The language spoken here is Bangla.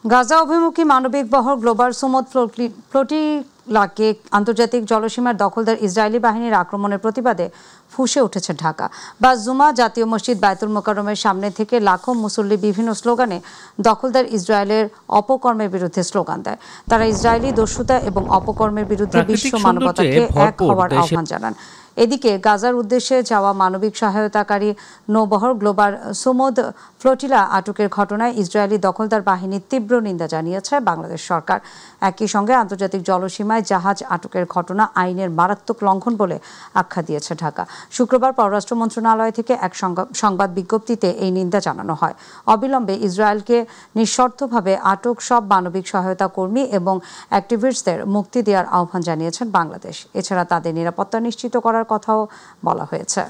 গাজা অভিমুখী মানবিক বহর গ্লোবাল সুমুদ ফ্লোটিলাকে আন্তর্জাতিক জলসীমার দখলদার ইসরায়েলি বাহিনীর আক্রমণের প্রতিবাদে ফুঁসে উঠেছে ঢাকা। বাস জুমা জাতীয় মসজিদ বায়তুল মোকাররমের সামনে থেকে লাখো মুসল্লি বিভিন্ন স্লোগানে দখলদার ইসরায়েলের অপকর্মের বিরুদ্ধে স্লোগান দেয়। তারা ইসরায়েলি দস্যুতা এবং অপকর্মের বিরুদ্ধে বিশ্ব মানবতাকে এক হওয়ার আহ্বান জানান। এদিকে গাজার উদ্দেশ্যে যাওয়া মানবিক সহায়তাকারী নৌবহর গ্লোবাল সুমুদ ফ্লোটিলা আটকের ঘটনায় ইসরায়েলি দখলদার বাহিনীর তীব্র নিন্দা জানিয়েছে বাংলাদেশ সরকার। একই সঙ্গে আন্তর্জাতিক জলসীমায় জাহাজ আটকের ঘটনা আইনের মারাত্মক লঙ্ঘন বলে আখ্যা দিয়েছে ঢাকা। শুক্রবার পররাষ্ট্র মন্ত্রণালয় থেকে এক সংবাদ বিজ্ঞপ্তিতে এই নিন্দা জানানো হয়। অবিলম্বে ইসরায়েলকে নিঃশর্তভাবে আটক সব মানবিক সহায়তা কর্মী এবং অ্যাক্টিভিস্টদের মুক্তি দেওয়ার আহ্বান জানিয়েছেন বাংলাদেশ। এছাড়া তাদের নিরাপত্তা নিশ্চিত করার কথাও বলা হয়েছে।